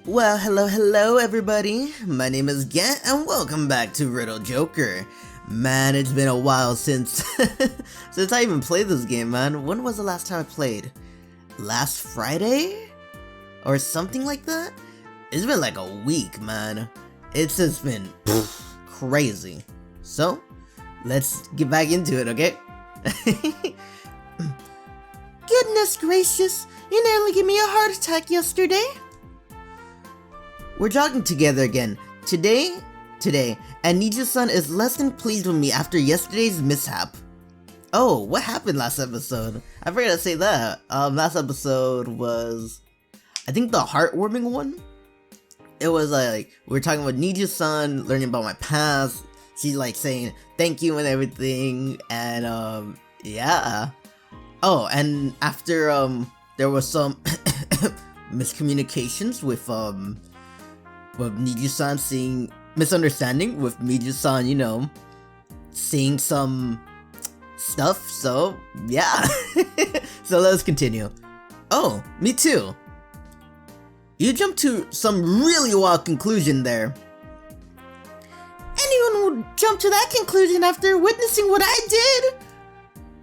Well, hello everybody. My name is Get and welcome back to Riddle Joker. Man, it's been a while since since I even played this game, man. When was the last time I played? Last Friday? Or something like that? It's been like a week, man. It's just been crazy. So, let's get back into it, okay? Goodness gracious, you nearly gave me a heart attack yesterday. We're jogging together again. Today, and Niju-san is less than pleased with me after yesterday's mishap. Oh, what happened last episode? I forgot to say that. Last episode was, I think, the heartwarming one. It was like, we were talking about Niju-san, learning about my past. She's like saying thank you and everything, and yeah. Oh, and after there was some miscommunications with Niju-san seeing misunderstanding with Niju-san, you know, seeing some stuff, so yeah. So let's continue. Oh, me too. You jumped to some really wild conclusion there. Anyone would jump to that conclusion after witnessing what I did.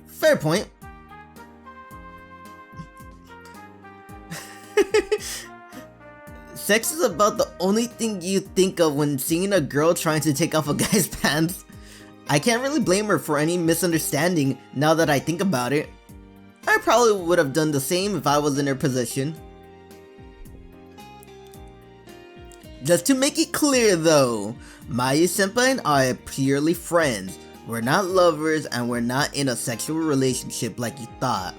Fair point. Sex is about the only thing you think of when seeing a girl trying to take off a guy's pants. I can't really blame her for any misunderstanding now that I think about it. I probably would have done the same if I was in her position. Just to make it clear though, Mayu-senpai and I are purely friends. We're not lovers and we're not in a sexual relationship like you thought.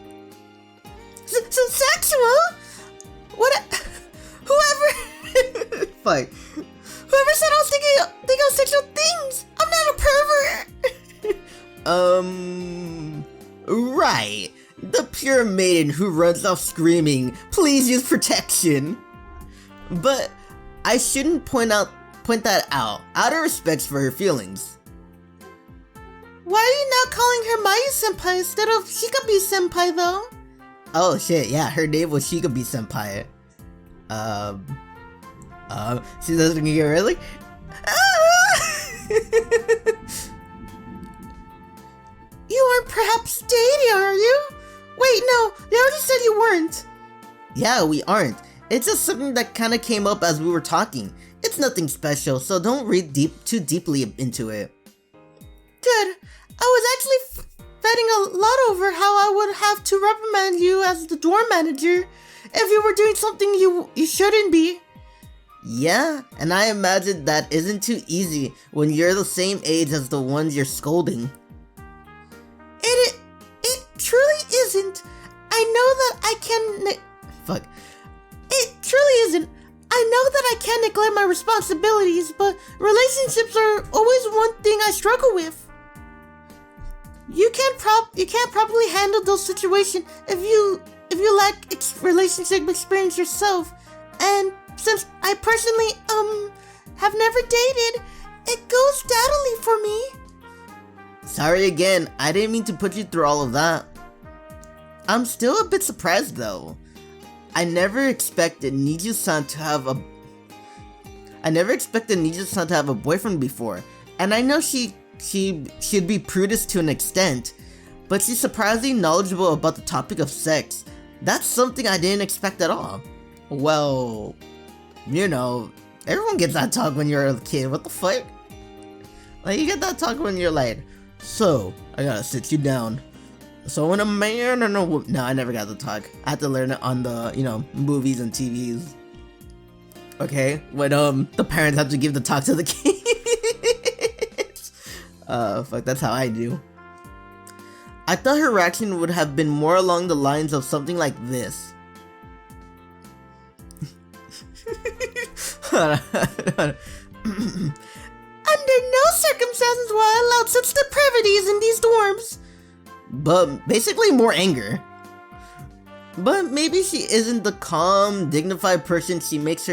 Sexual? What? Whoever fuck. Whoever said I was thinking of sexual things? I'm not a pervert. Right. The pure maiden who runs off screaming, please use protection. But I shouldn't point that out of respect for her feelings. Why are you not calling her Mayu-senpai instead of Hikabi-senpai though? Oh shit, yeah, her name was Hikabi-senpai. She doesn't get really. You aren't perhaps dating, are you? Wait, no, you already said you weren't. Yeah, we aren't. It's just something that kind of came up as we were talking. It's nothing special, so don't read too deeply into it. Good. I was actually fretting a lot over how I would have to reprimand you as the dorm manager if you were doing something you shouldn't be. Yeah, and I imagine that isn't too easy when you're the same age as the ones you're scolding. It truly isn't. I know that I can fuck. It truly isn't. I know that I can't neglect my responsibilities, but relationships are always one thing I struggle with. You can't properly handle those situations if you lack relationship experience yourself, and since I personally have never dated, it goes steadily for me. Sorry again, I didn't mean to put you through all of that. I'm still a bit surprised though. I never expected Niju-san to have a boyfriend before, and I know she'd be prudish to an extent, but she's surprisingly knowledgeable about the topic of sex. That's something I didn't expect at all. Well, you know, everyone gets that talk when you're a kid, what the fuck? Like, you get that talk when you're like, so, I gotta sit you down. So when a man or no, I never got the talk. I had to learn it on the, you know, movies and TVs. Okay, when the parents have to give the talk to the kids. Fuck, that's how I do. I thought her reaction would have been more along the lines of something like this. Under no circumstances will I allow such depravities in these dorms. But basically more anger. But maybe she isn't the calm, dignified person she makes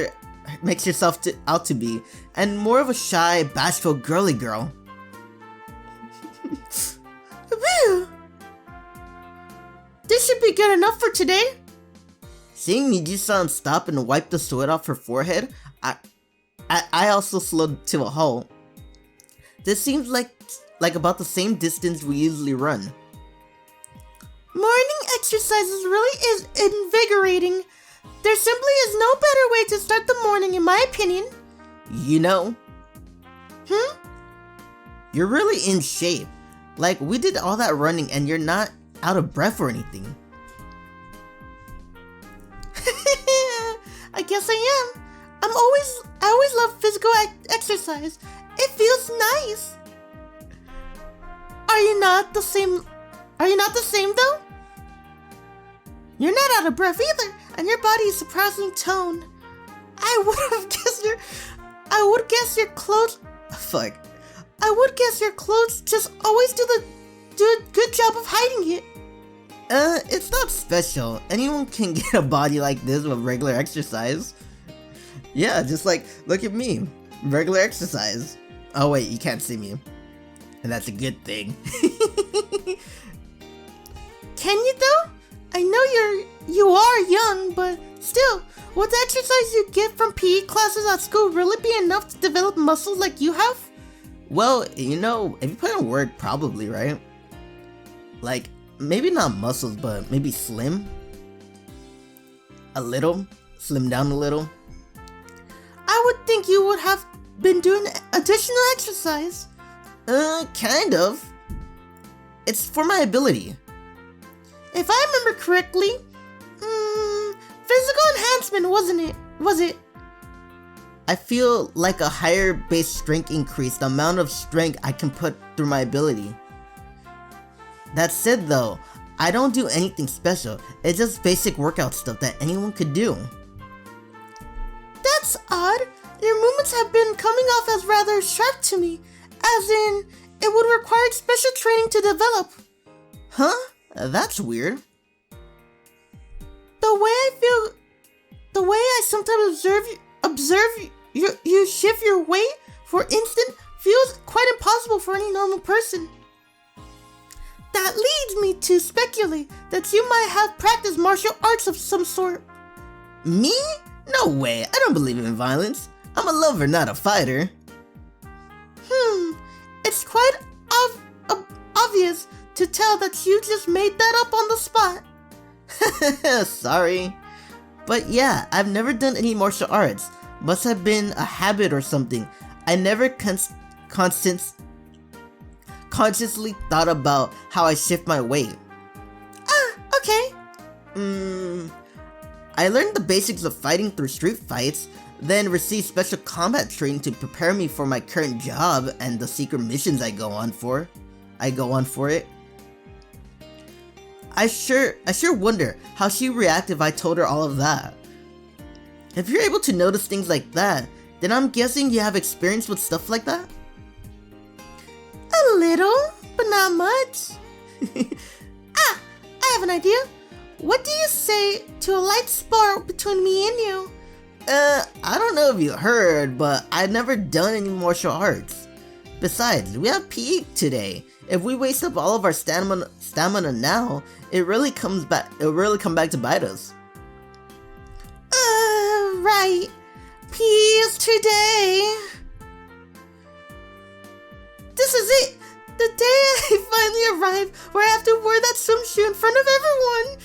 herself out to be, and more of a shy, bashful, girly girl. Woo! This should be good enough for today. Seeing Mijisan stop and wipe the sweat off her forehead, I also slowed to a halt. This seems like about the same distance we usually run. Morning exercises really is invigorating. There simply is no better way to start the morning, in my opinion. You know? You're really in shape. Like, we did all that running and you're not out of breath or anything. I guess I am. I always love physical exercise. It feels nice. Are you not the same though? You're not out of breath either, and your body is surprisingly toned. I would guess your clothes. Fuck. I would guess your clothes just always do a good job of hiding it. It's not special. Anyone can get a body like this with regular exercise. Yeah, just like, look at me. Regular exercise. Oh wait, you can't see me. And that's a good thing. Can you though? I know you are young, but still, would the exercise you get from PE classes at school really be enough to develop muscles like you have? Well, you know, if you put in work, probably, right? Like, maybe not muscles, but maybe slim? A little? Slim down a little? I would think you would have been doing additional exercise. Kind of. It's for my ability. If I remember correctly, physical enhancement, was it? I feel like a higher base strength increase the amount of strength I can put through my ability. That said though, I don't do anything special. It's just basic workout stuff that anyone could do. That's odd. Your movements have been coming off as rather sharp to me, as in, it would require special training to develop. Huh? That's weird. The way I sometimes observe you shift your weight, for instance, feels quite impossible for any normal person. That leads me to speculate that you might have practiced martial arts of some sort. Me? No way, I don't believe in violence. I'm a lover, not a fighter. It's quite obvious to tell that you just made that up on the spot. Sorry. But yeah, I've never done any martial arts. Must have been a habit or something. I never consciously thought about how I shift my weight. Okay. I learned the basics of fighting through street fights, then received special combat training to prepare me for my current job and the secret missions I go on for it. I sure wonder how she'd react if I told her all of that. If you're able to notice things like that, then I'm guessing you have experience with stuff like that? A little, but not much. I have an idea. What do you say to a light spar between me and you? I don't know if you heard, but I've never done any martial arts. Besides, we have PE today. If we waste up all of our stamina now, it really come back to bite us. Right. PE is today. This is it. The day I finally arrived where I have to wear that swimsuit in front of everyone.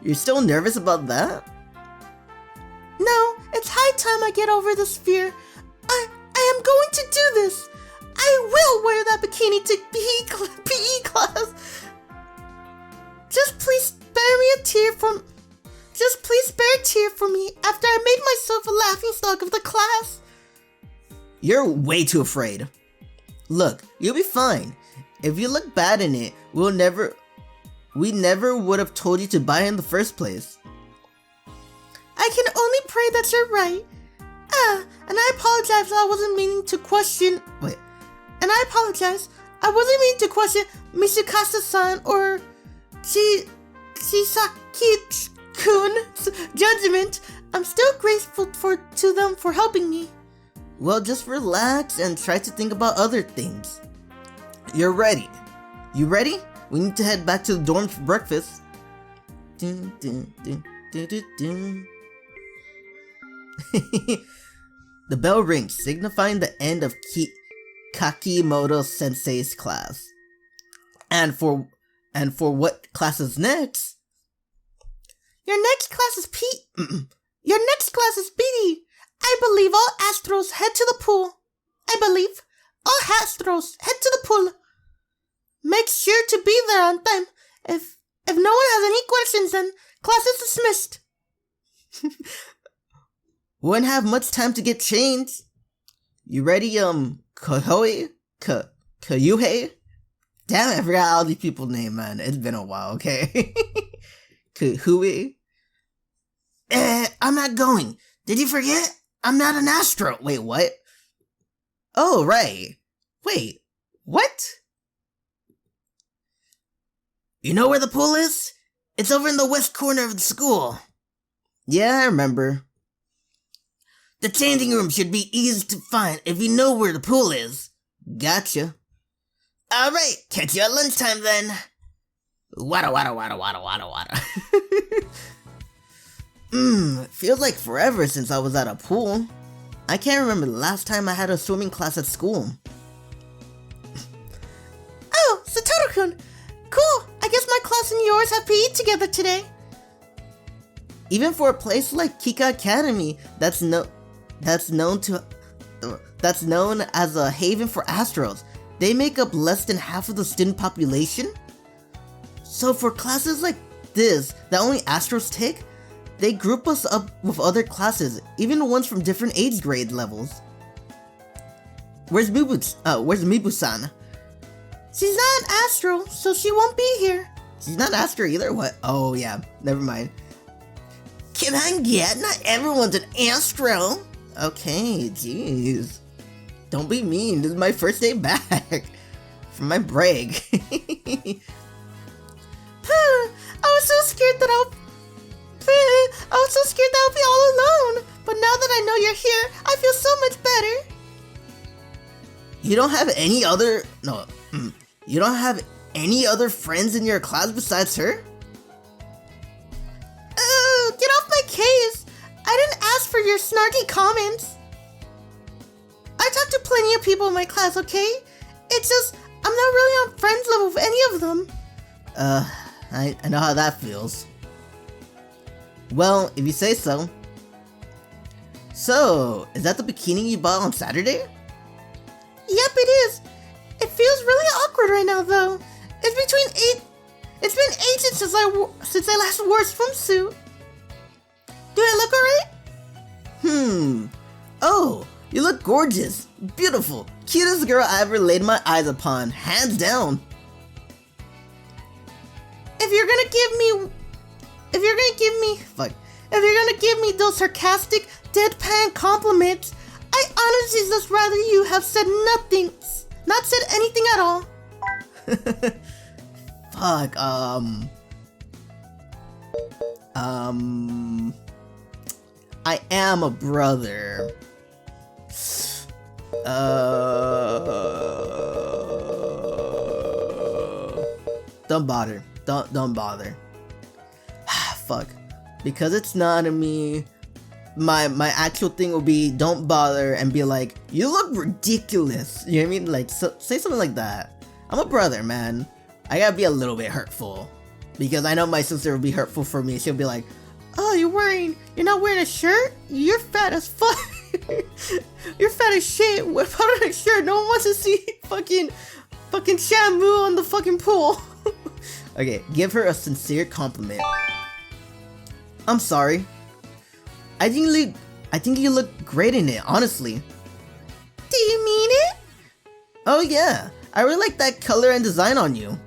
You're still nervous about that? No, it's high time I get over this fear. I am going to do this. I will wear that bikini to PE class. Just please spare a tear for me after I made myself a laughingstock of the class. You're way too afraid. Look, you'll be fine. If you look bad in it, we never would have told you to buy it in the first place. I can only pray that you're right. And I apologize, I wasn't meaning to question... Wait. And I apologize, I wasn't meaning to question Mishikasa-san or Shisaki-kun's judgment. I'm still grateful to them for helping me. Well, just relax and try to think about other things. You're ready. You ready? We need to head back to the dorm for breakfast. Dun, dun, dun, dun, dun, dun. The bell rings, signifying the end of Kakimoto Sensei's class. And for what class is next? Your next class is Your next class is BD. I believe all Astros head to the pool. Make sure to be there on time. If no one has any questions, then class is dismissed. Wouldn't have much time to get changed. You ready, Kayuhei? Damn it, I forgot all these people's names, man. It's been a while, okay? Kahui? I'm not going. Did you forget? I'm not an astro. Wait, what? Oh, right. Wait, what? You know where the pool is? It's over in the west corner of the school. Yeah, I remember. The changing room should be easy to find if you know where the pool is. Gotcha. Alright, catch you at lunchtime then. Wada. It feels like forever since I was at a pool. I can't remember the last time I had a swimming class at school. Oh, Satoru-kun! Cool! I guess my class and yours have PE together today. Even for a place like Kika Academy, that's known as a haven for Astrals, they make up less than half of the student population. So for classes like this that only Astrals take, they group us up with other classes, even the ones from different age grade levels. Where's Mibu-san? She's not an Astral, so she won't be here. She's not Astro either? What? Oh yeah, never mind. Can I get? Not everyone's an Astro. Okay, jeez. Don't be mean, this is my first day back from my break. I was so scared that I'll be all alone. But now that I know you're here, I feel so much better. You don't have any other friends in your class besides her? Get off my case. I didn't ask for your snarky comments. I talk to plenty of people in my class, okay? It's just, I'm not really on friends level with any of them. I know how that feels. Well, if you say so. So, is that the bikini you bought on Saturday? Yep, it is. It feels really awkward right now, though. It's been ages since I last wore a swimsuit. Do I look alright? Oh, you look gorgeous, beautiful, cutest girl I ever laid my eyes upon, hands down. If you're gonna give me those sarcastic, deadpan compliments, I honestly just rather you have said not said anything at all. Fuck, I am a brother. Don't bother. Don't bother. Fuck. Because it's not me. My actual thing will be don't bother and be like, you look ridiculous. You know what I mean? Like, say something like that. I'm a brother, man. I gotta be a little bit hurtful. Because I know my sister will be hurtful for me. She'll be like, oh, you're not wearing a shirt? You're fat as fuck. You're fat as shit. Without a shirt, no one wants to see fucking Shamu on the fucking pool. Okay, give her a sincere compliment. I'm sorry. I think you look great in it, honestly. Do you mean it? Oh yeah, I really like that color and design on you.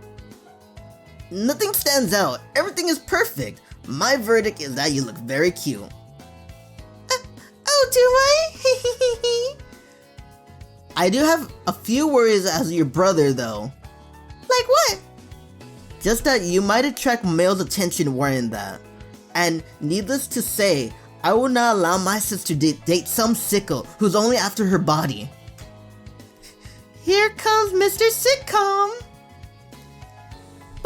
Nothing stands out. Everything is perfect. My verdict is that you look very cute. Oh, do I? I do have a few worries as your brother, though. Like what? Just that you might attract male's attention wearing that. And needless to say, I will not allow my sister to date some sicko who's only after her body. Here comes Mr. Sitcom.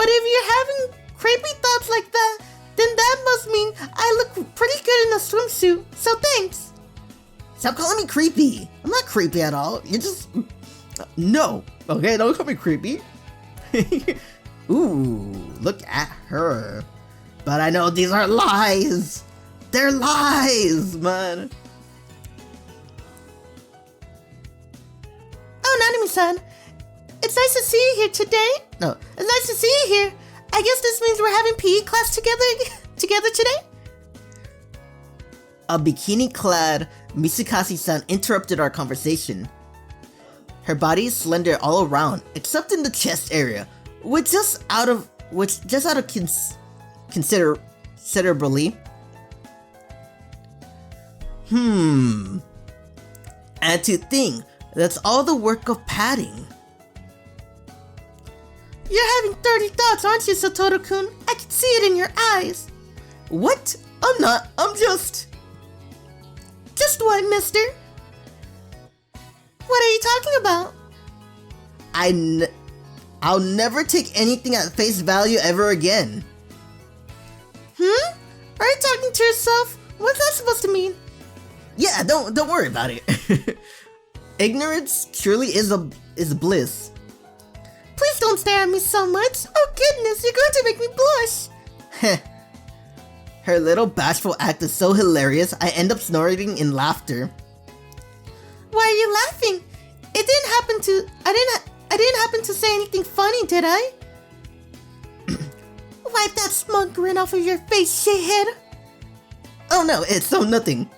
But if you're having creepy thoughts like that, then that must mean I look pretty good in a swimsuit, so thanks. Stop calling me creepy. I'm not creepy at all. You're just... No. Okay, don't call me creepy. Ooh, look at her. But I know these are lies. They're lies, man. Oh, Nanami-san. It's nice to see you here today. No. It's nice to see you here. I guess this means we're having PE class together today? A bikini-clad Misukasi-san interrupted our conversation. Her body is slender all around, except in the chest area, which just out of considerably. And to think, that's all the work of padding. You're having 30 thoughts, aren't you, Satoru-kun? I can see it in your eyes. What? I'm not. I'm just... Just what, mister? What are you talking about? I'll never take anything at face value ever again. Are you talking to yourself? What's that supposed to mean? Yeah, don't worry about it. Ignorance truly is bliss. Please don't stare at me so much. Oh goodness, you're going to make me blush. Her little bashful act is so hilarious, I end up snorting in laughter. Why are you laughing? I didn't happen to say anything funny, did I? Wipe that smug grin off of your face, shithead. Oh no, it's so nothing.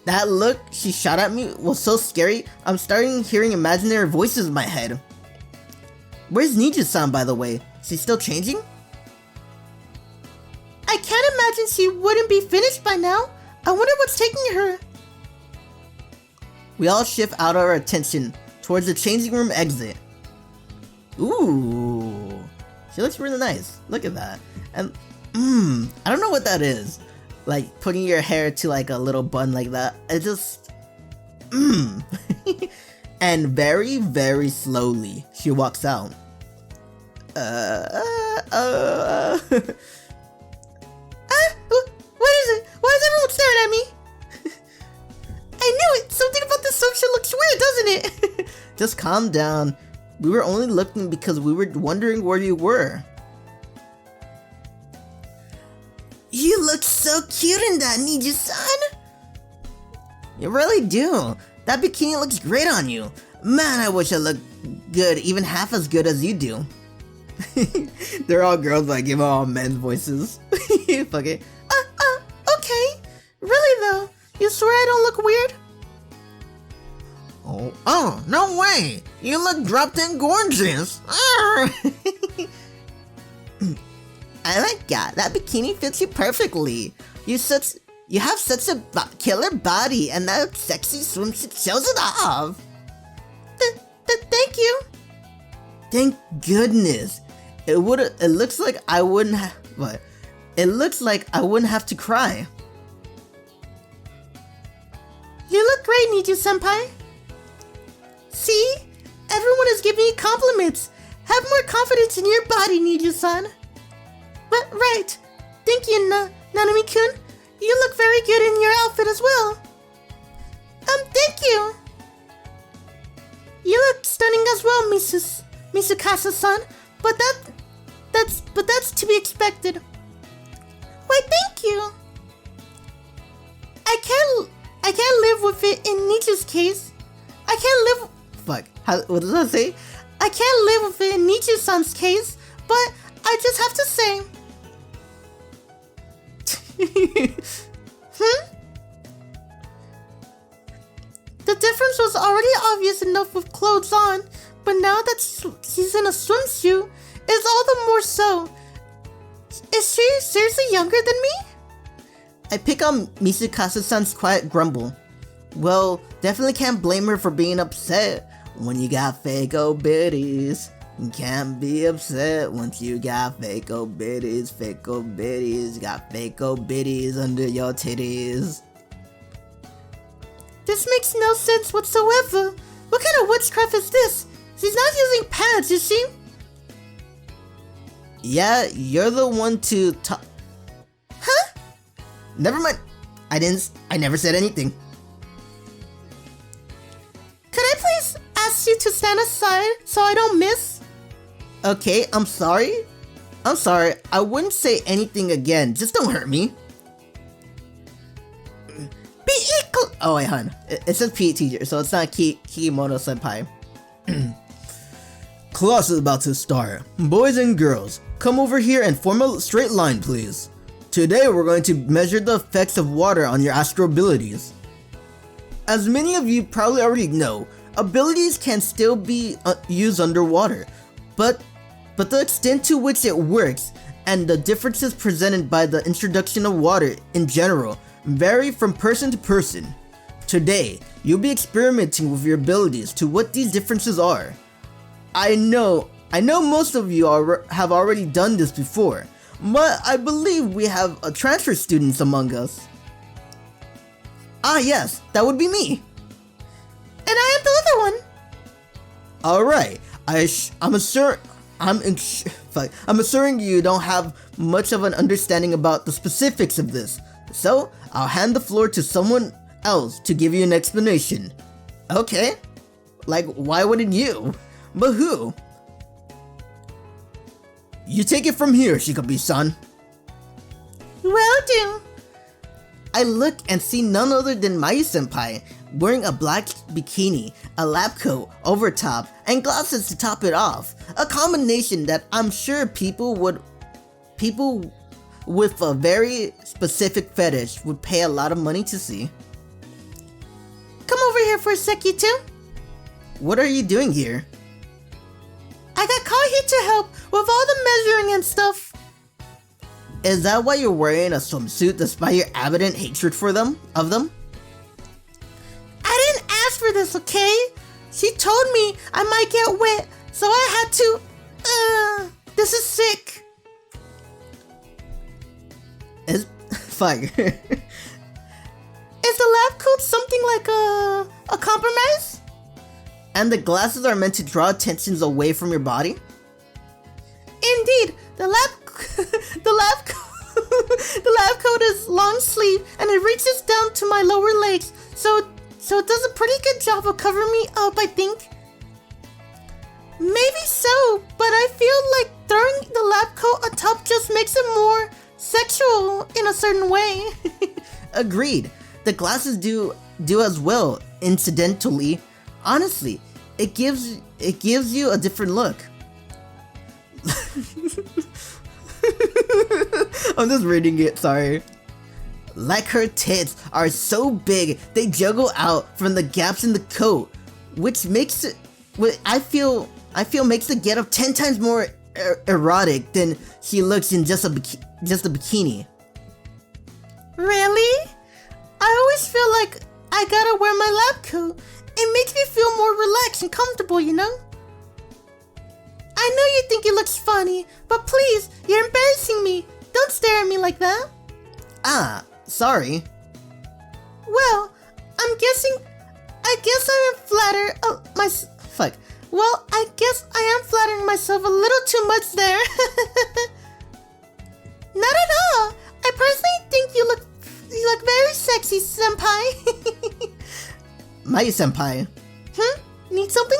That look she shot at me was so scary, I'm starting hearing imaginary voices in my head. Where's Niju-san, by the way? She's still changing? I can't imagine she wouldn't be finished by now. I wonder what's taking her. We all shift out our attention towards the changing room exit. Ooh, she looks really nice. Look at that. And I don't know what that is. Like putting your hair to like a little bun like that. It just And very, very slowly she walks out. What is it? Why is everyone staring at me? I knew it! Something about this assumption looks weird, doesn't it? Just calm down. We were only looking because we were wondering where you were. You look so cute in that, Niju-san! You really do. That bikini looks great on you. Man, I wish I looked good, even half as good as you do. They're all girls, but I give all men's voices. Fuck it. Okay. Really though? You swear I don't look weird? Oh, no way! You look dropped in gorgeous! I like that. That bikini fits you perfectly. You have such a killer body, and that sexy swimsuit shows it off. Thank you. Thank goodness. It looks like I wouldn't have. What? It looks like I wouldn't have to cry. You look great, Niju-senpai. See? Everyone is giving you compliments. Have more confidence in your body, Niju-san. But right. Thank you, Nanami-kun. You look very good in your outfit as well. Thank you. You look stunning as well, Misukasa-san. But that's to be expected. Why, thank you. I can't live with it in Niju's case. I can't live. Fuck. What does that say? I can't live with it in Niju-san's case, but I just have to say. The difference was already obvious enough with clothes on, but now that she's in a swimsuit, it's all the more so. Is she seriously younger than me? I pick on Misukasa-san's quiet grumble. Well, definitely can't blame her for being upset when you got fake old biddies. You can't be upset once you got fake old biddies. Fake old biddies, got fake old biddies under your titties. This makes no sense whatsoever. What kind of witchcraft is this? She's not using pads, is she? Yeah, you're the one to talk. Huh? Never mind. I never said anything. Could I please ask you to stand aside so I don't miss? Okay, I'm sorry. I wouldn't say anything again. Just don't hurt me. Oh wait, hon. It says PE teacher, so it's not Kimono senpai. Class is about to start. Boys and girls, come over here and form a straight line, please. Today we're going to measure the effects of water on your astral abilities. As many of you probably already know, abilities can still be used underwater, but the extent to which it works and the differences presented by the introduction of water in general vary from person to person. Today, you'll be experimenting with your abilities to what these differences are. I know most of you have already done this before, but I believe we have transfer students among us. Ah yes, that would be me. And I am the other one. Alright, I'm assuring you don't have much of an understanding about the specifics of this, so I'll hand the floor to someone else to give you an explanation. Okay, like why wouldn't you? But who? You take it from here, Shikabi-san. Will do. I look and see none other than Mayu-senpai, wearing a black bikini, a lab coat over top, and glasses to top it off. A combination that I'm sure people with a very specific fetish would pay a lot of money to see. Come over here for a sec, you two. What are you doing here? I got called here to help with all the measuring and stuff. Is that why you're wearing a swimsuit despite your evident hatred of them? I didn't ask for this, okay? She told me I might get wet, so I had to. This is sick. It's fire. Is the lab coat something like a compromise? And the glasses are meant to draw attentions away from your body? Indeed, the lab coat is long sleeve and it reaches down to my lower legs, so it does a pretty good job of covering me up, I think. Maybe so, but I feel like throwing the lab coat on top just makes it more sexual in a certain way. Agreed. The glasses do as well, incidentally. Honestly, it gives you a different look. I'm just reading it, sorry. Like her tits are so big, they juggle out from the gaps in the coat, which makes it, I feel makes the getup 10 times more erotic than she looks in just a bikini. Really? I always feel like I gotta wear my lab coat. It makes me feel more relaxed and comfortable, you know? I know you think it looks funny, but please, you're embarrassing me. Don't stare at me like that. Ah, sorry. Well, I guess I am flattering myself a little too much there. Not at all. I personally think you look very sexy, senpai. Mayu-senpai. Need something?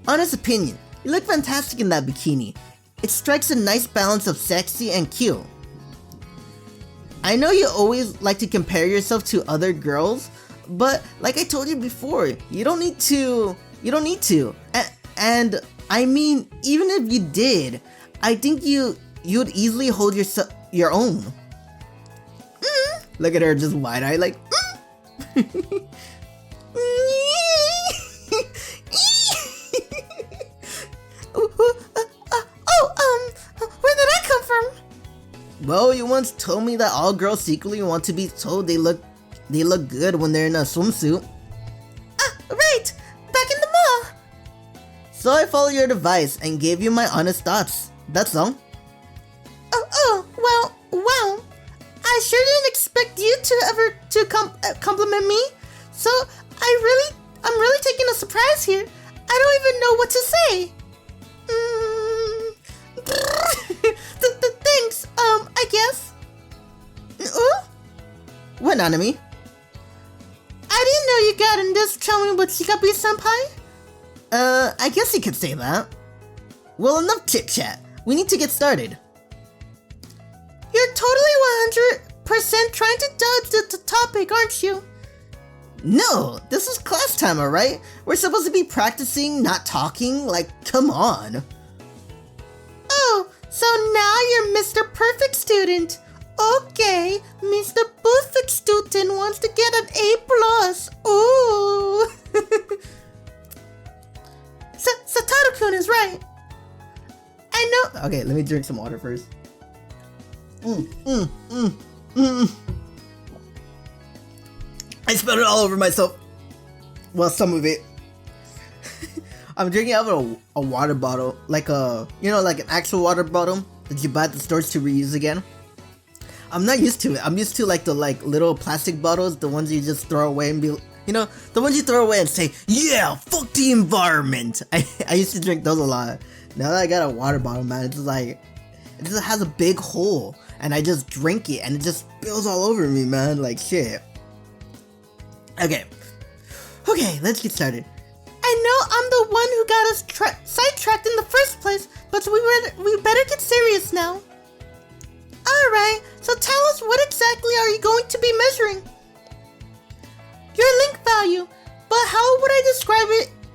Honest opinion, you look fantastic in that bikini. It strikes a nice balance of sexy and cute. I know you always like to compare yourself to other girls, but like I told you before, you don't need to. And I mean, even if you did, I think you'd easily hold your own. Look at her just wide-eyed like, Where did I come from? Well, you once told me that all girls secretly want to be told they look good when they're in a swimsuit. Right, back in the mall. So I followed your advice and gave you my honest thoughts. That's all. Well, I sure didn't expect you to compliment me. So I'm really taking a surprise here. I don't even know what to say. I guess. What, Nanami? I didn't know you got in this trouble with Hikabi-senpai. I guess you could say that. Well, enough chit-chat. We need to get started. You're totally 100% trying to dodge the topic, aren't you? No, this is class time, alright? We're supposed to be practicing, not talking. Like, come on. Oh, so now you're Mr. Perfect Student. Okay, Mr. Perfect Student wants to get an A+. Ooh. Satoru-kun is right. I know. Okay, let me drink some water first. I spilled it all over myself. Well, some of it. I'm drinking out of a water bottle, like like an actual water bottle that you buy at the stores to reuse again. I'm not used to it. I'm used to the little plastic bottles, the ones you just throw away and be, the ones you throw away and say, yeah, fuck the environment. I used to drink those a lot. Now that I got a water bottle, man, it's like, it just has a big hole, and I just drink it, and it just spills all over me, man, like shit. Okay, let's get started. I know I'm the one who got us sidetracked in the first place, but we better get serious now. Alright, so tell us, what exactly are you going to be measuring? Your link value, but how would I describe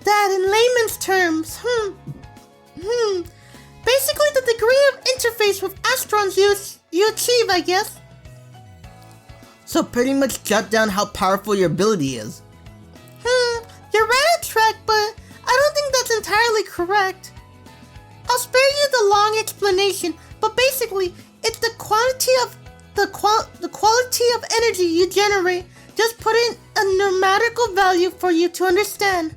that in layman's terms? Basically the degree of interface with Astrons you achieve, I guess. So pretty much jot down how powerful your ability is. You're right on track, but I don't think that's entirely correct. I'll spare you the long explanation, but basically, it's the quantity of energy you generate. Just put in a numerical value for you to understand.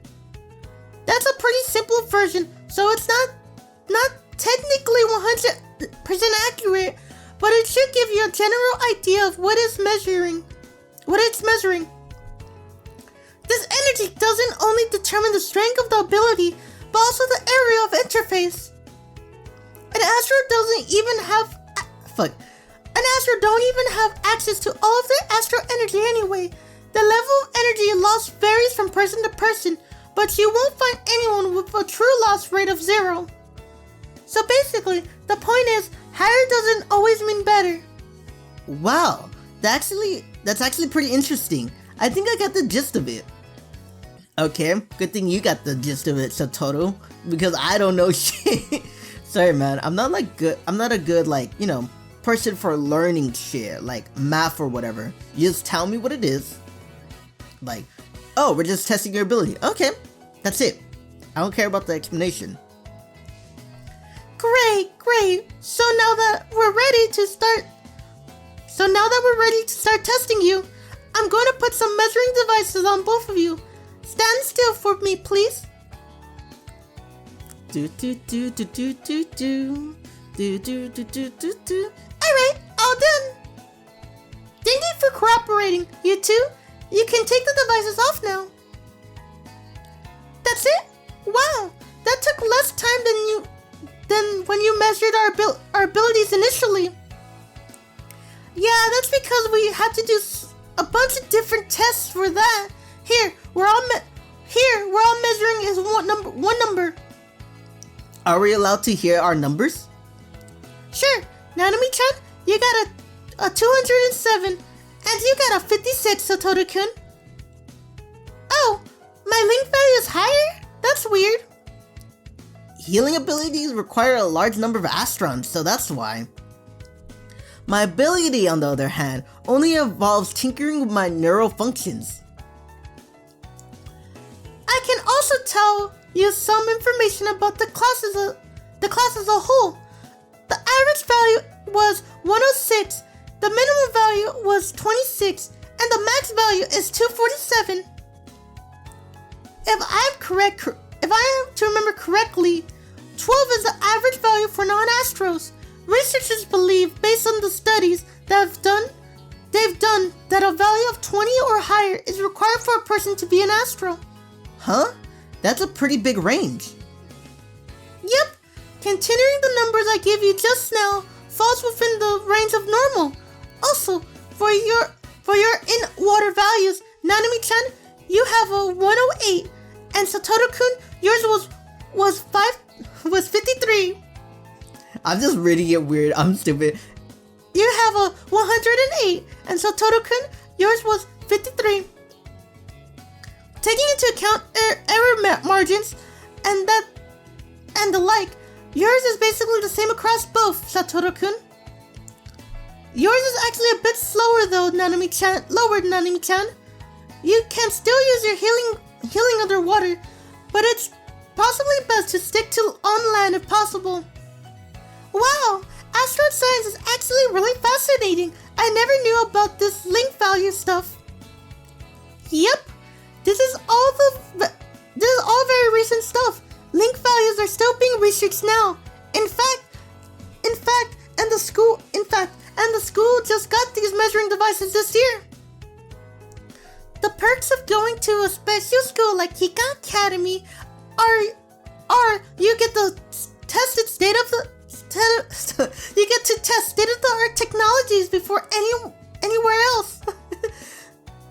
That's a pretty simple version, so it's not technically 100% accurate, but it should give you a general idea of what it's measuring. This energy doesn't only determine the strength of the ability, but also the area of interface. An Astro don't even have access to all of their astral energy anyway. The level of energy lost varies from person to person, but you won't find anyone with a true loss rate of 0. So basically, the point is, higher doesn't always mean better. Wow, that's actually pretty interesting. I think I got the gist of it. Okay, good thing you got the gist of it, Satoru, because I don't know shit. Sorry, man. I'm not a good person for learning shit, like math or whatever. You just tell me what it is. Like, oh, we're just testing your ability. Okay, that's it. I don't care about the explanation. Great. So now that we're ready to start testing you, I'm going to put some measuring devices on both of you. Stand still for me, please. Alright, all done. Thank you for cooperating, you two. You can take the devices off now. That's it? Wow, that took less time than when you measured our abilities initially. Yeah, that's because we had to do a bunch of different tests for that. Here, we're all measuring is one number. Are we allowed to hear our numbers? Sure. Nanami-chan, you got a 207, and you got a 56, Satoru-kun. Oh, my link value is higher? That's weird. Healing abilities require a large number of Astrons, so that's why. My ability, on the other hand, only involves tinkering with my neural functions. I can also tell you some information about the class as a whole. The average value was 106, the minimum value was 26, and the max value is 247. If I am to remember correctly, 12 is the average value for non-Astros. Researchers believe, based on the studies that they've done that a value of 20 or higher is required for a person to be an Astro. Huh? That's a pretty big range. Yep. Considering the numbers I gave you just now, falls within the range of normal. Also, for your in-water values, Nanami-chan, you have a 108, and Satoru-kun, yours was 53. I'm just reading it weird. I'm stupid. You have a 108, and Satoru-kun, yours was 53. Taking into account error margins and the like, yours is basically the same across both, Satoru-kun. Yours is actually a bit slower though, Nanami-chan. You can still use your healing underwater, but it's possibly best to stick to on land if possible. Wow, Astron science is actually really fascinating. I never knew about this link value stuff. Yep, this is all very recent stuff. Link values are still being researched now. In fact, the school just got these measuring devices this year. The perks of going to a special school like HIKARI are you get to test state-of-the-art technologies before anywhere else.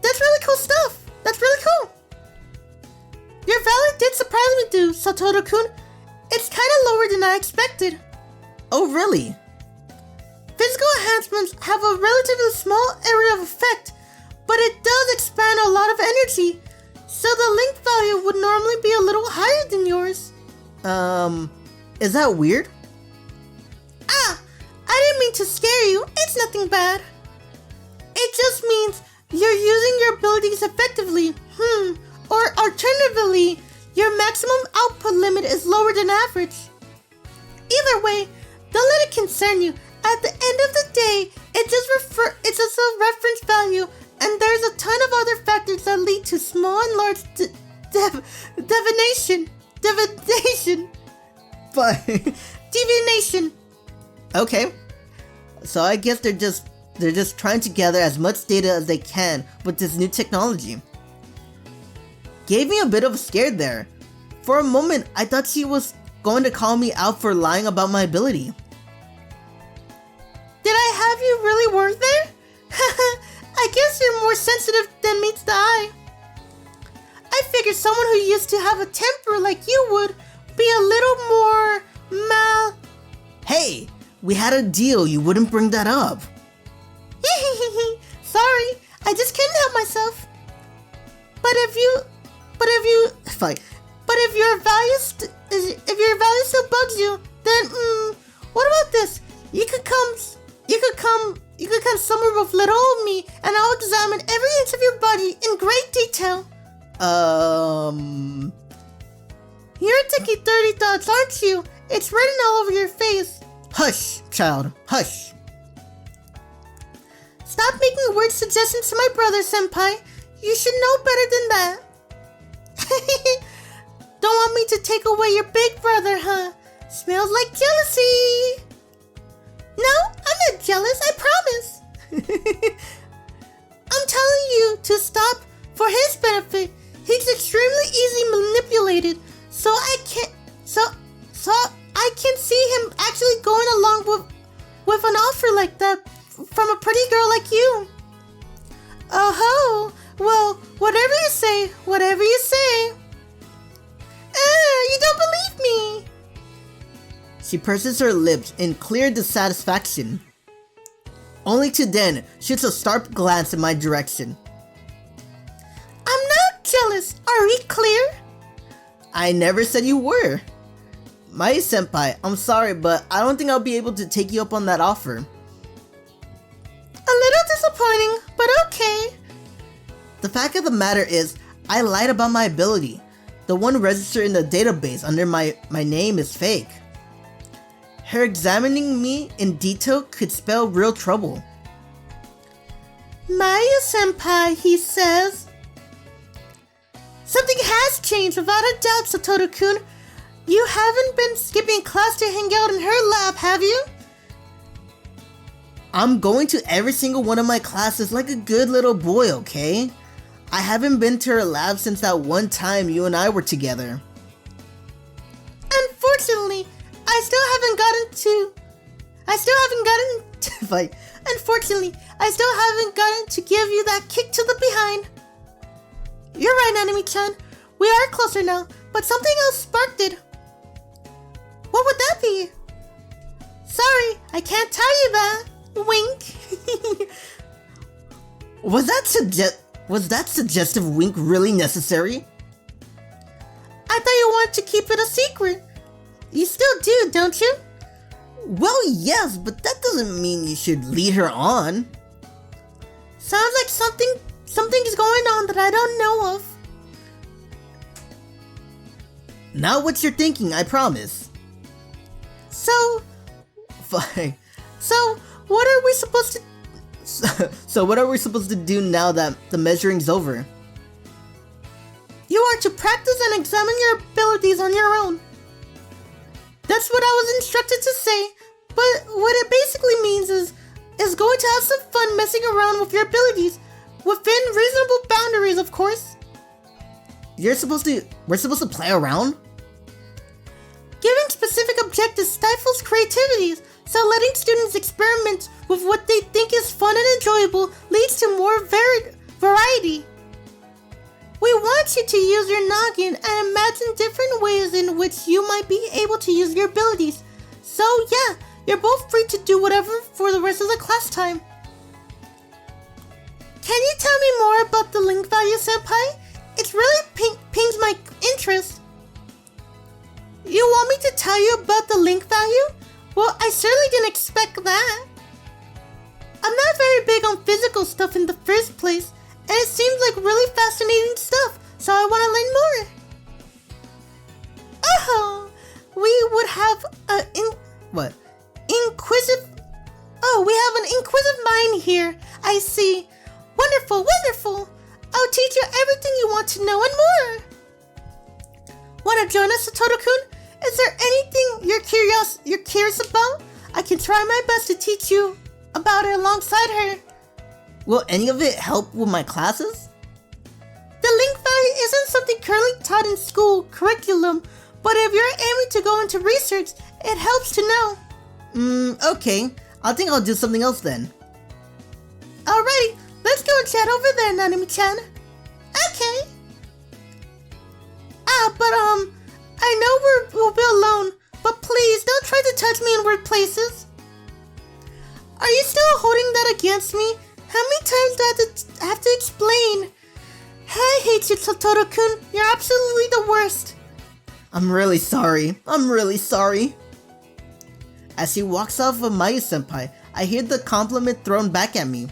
That's really cool stuff. That's really cool. Your value did surprise me too, Satoru-kun. It's kind of lower than I expected. Oh, really? Physical enhancements have a relatively small area of effect, but it does expand a lot of energy, so the link value would normally be a little higher than yours. Is that weird? I didn't mean to scare you. It's nothing bad. It just means you're using your abilities effectively. Or alternatively, your maximum output limit is lower than average. Either way, don't let it concern you. At the end of the day, it's just a reference value, and there's a ton of other factors that lead to small and large divination. But Divination. okay. So I guess they're just trying to gather as much data as they can with this new technology. Gave me a bit of a scare there. For a moment, I thought she was going to call me out for lying about my ability. Did I have you really work there? I guess you're more sensitive than meets the eye. I figured someone who used to have a temper like you would be a little more Hey, we had a deal. You wouldn't bring that up. Sorry, I just couldn't help myself. But if your value still bugs you, then what about this? You could come somewhere with little old me, and I'll examine every inch of your body in great detail. You're thinking dirty thoughts, aren't you? It's written all over your face. Hush, child, hush. Stop making weird suggestions to my brother, senpai. You should know better than that. Don't want me to take away your big brother, huh? Smells like jealousy. No, I'm not jealous, I promise. I'm telling you to stop for his benefit. He's extremely easily manipulated, so I can see him actually going along with an offer like that from a pretty girl like you. Oh, well, whatever you say. You don't believe me. She purses her lips in clear dissatisfaction. Only to then shoots a sharp glance in my direction. I'm not jealous. Are we clear? I never said you were. Mai senpai, I'm sorry, but I don't think I'll be able to take you up on that offer. A little disappointing, but okay. The fact of the matter is, I lied about my ability. The one registered in the database under my name is fake. Her examining me in detail could spell real trouble. Maya-senpai, he says. Something has changed without a doubt, Satoru-kun. You haven't been skipping class to hang out in her lab, have you? I'm going to every single one of my classes like a good little boy, okay? I haven't been to her lab since that one time you and I were together. Unfortunately, I still haven't I still haven't gotten Unfortunately, I still haven't gotten to give you that kick to the behind. You're right, Nanami-chan. We are closer now, but something else sparked it. What would that be? Sorry, I can't tell you that. Wink. Was that suggestive wink really necessary? I thought you wanted to keep it a secret. You still do, don't you? Well, yes, but that doesn't mean you should lead her on. Sounds like something is going on that I don't know of. Not what you're thinking, I promise. So... Fine. So, what are we supposed to... So what are we supposed to do now that the measuring's over? You are to practice and examine your abilities on your own. That's what I was instructed to say, but what it basically means is going to have some fun messing around with your abilities, within reasonable boundaries, of course. We're supposed to play around? Giving specific objectives stifles creativity, so letting students experiment with what they think is fun and enjoyable leads to more variety. We want you to use your noggin and imagine different ways in which you might be able to use your abilities. So yeah, you're both free to do whatever for the rest of the class time. Can you tell me more about the link value, Senpai? It really pings my interest. You want me to tell you about the link value? Well, I certainly didn't expect that. I'm not very big on physical stuff in the first place, and it seems like really fascinating stuff, so I want to learn more. Oh, we would have we have an inquisitive mind here. I see. Wonderful, wonderful. I'll teach you everything you want to know and more. Want to join us, Satoru-kun? Is there anything you're curious about? I can try my best to teach you about it alongside her. Will any of it help with my classes? The link value isn't something currently taught in school curriculum, but if you're aiming to go into research, it helps to know. Okay. I think I'll do something else then. Alrighty, let's go and chat over there, Nanami-chan. Okay. I know we'll be alone, but please don't try to touch me in weird places. Are you still holding that against me? How many times do I have to explain? I hate you, Satoru-kun. You're absolutely the worst. I'm really sorry. As she walks off of Mayu-senpai, I hear the compliment thrown back at me.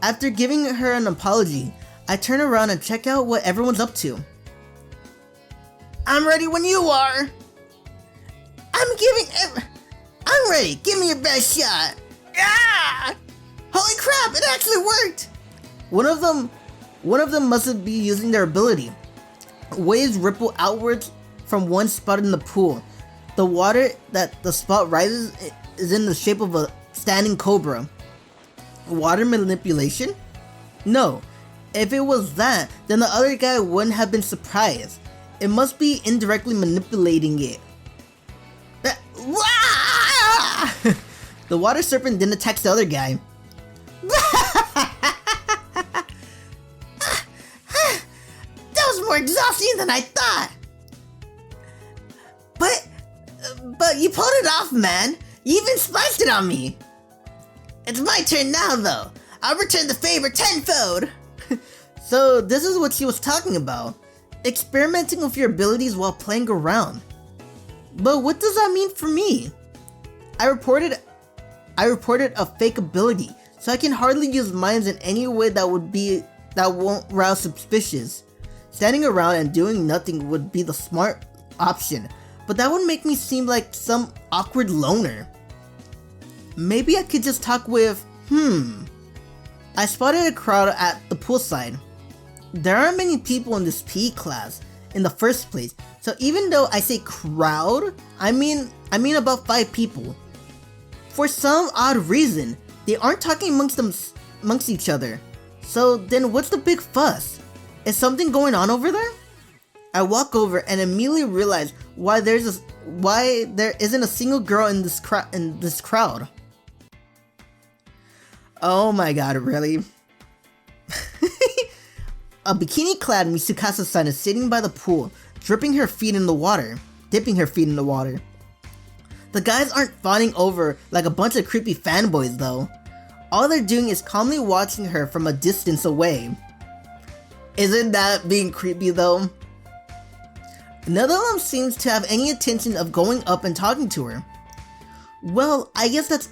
After giving her an apology, I turn around and check out what everyone's up to. I'm ready when you are. I'm ready. Give me your best shot. Ah! Holy crap, it actually worked. One of them must be using their ability. Waves ripple outwards from one spot in the pool. The water that the spot rises is in the shape of a standing cobra. Water manipulation? No. If it was that, then the other guy wouldn't have been surprised. It must be indirectly manipulating it. The water serpent then attacks the other guy. That was more exhausting than I thought. But you pulled it off, man. You even spiced it on me. It's my turn now, though. I'll return the favor tenfold. So this is what she was talking about. Experimenting with your abilities while playing around. But what does that mean for me? I reported a fake ability, so I can hardly use mine in any way that won't rouse suspicious. Standing around and doing nothing would be the smart option, but that would make me seem like some awkward loner. Maybe I could just talk with, I spotted a crowd at the poolside. There aren't many people in this PE class in the first place, so even though I say crowd, I mean about 5 people. For some odd reason, they aren't talking amongst each other. So then what's the big fuss? Is something going on over there? I walk over and immediately realize why there isn't a single girl in this crowd. Oh my god, really? A bikini-clad Misukasa-san is sitting by the pool, dipping her feet in the water. The guys aren't fawning over like a bunch of creepy fanboys though. All they're doing is calmly watching her from a distance away. Isn't that being creepy though? None of them seems to have any intention of going up and talking to her. Well, I guess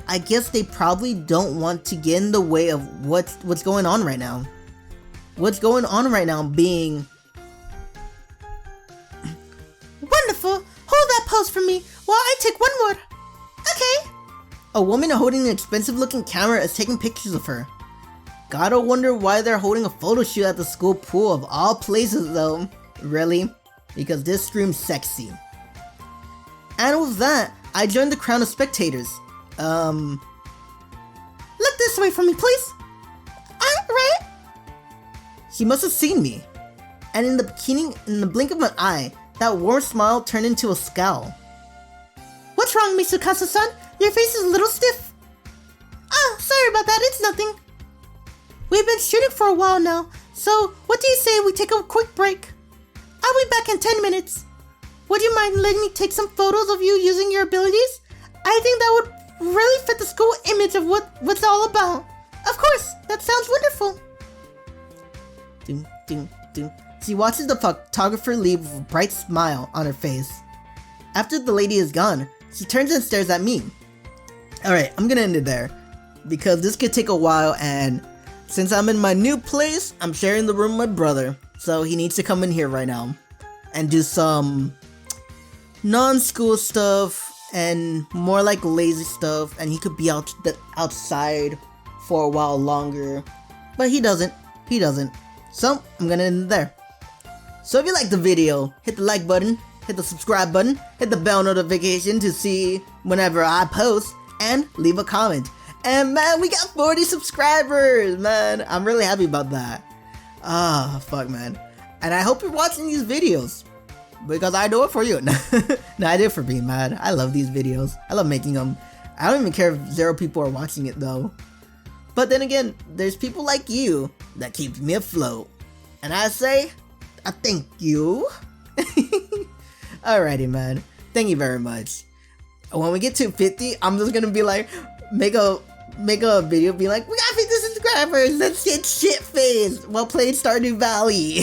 I guess they probably don't want to get in the way of what's going on right now. What's going on right now being... Wonderful! Hold that pose for me while I take one more. Okay. A woman holding an expensive looking camera is taking pictures of her. Gotta wonder why they're holding a photo shoot at the school pool of all places though. Really? Because this screams sexy. And with that, I joined the crowd of spectators. Look this way for me, please. Right? He must have seen me. And in the blink of an eye, that warm smile turned into a scowl. What's wrong, Misukasa-san? Your face is a little stiff. Oh, sorry about that, it's nothing. We've been shooting for a while now, so what do you say we take a quick break? I'll be back in 10 minutes. Would you mind letting me take some photos of you using your abilities? I think that would really fit the school image of what's all about. Of course, that sounds wonderful. Ding, ding, ding. She watches the photographer leave with a bright smile on her face. After the lady is gone, she turns and stares at me. Alright, I'm gonna end it there, because this could take a while, and since I'm in my new place, I'm sharing the room with my brother, so he needs to come in here right now and do some non-school stuff and more like lazy stuff, and he could be outside for a while longer, but he doesn't, so I'm gonna end it there. So if you liked the video, hit the like button, hit the subscribe button, hit the bell notification to see whenever I post, and leave a comment. And man, we got 40 subscribers, man. I'm really happy about that. Ah, fuck, man. And I hope you're watching these videos, because I do it for you. No, I do it for me, man. I love these videos. I love making them. I don't even care if 0 people are watching it, though. But then again, there's people like you that keep me afloat. And I say, I thank you. Alrighty, man. Thank you very much. When we get to 50, I'm just gonna be like, make a video, be like, we got 50 subscribers, let's get shit-faced while playing Stardew Valley.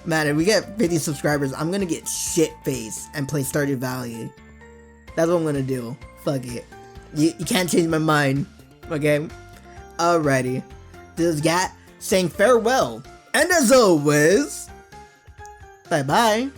Man, if we get 50 subscribers, I'm gonna get shit-faced and play Stardew Valley. That's what I'm gonna do. Fuck it. You can't change my mind. Okay? Alrighty. This is Gat saying farewell. And as always, bye-bye.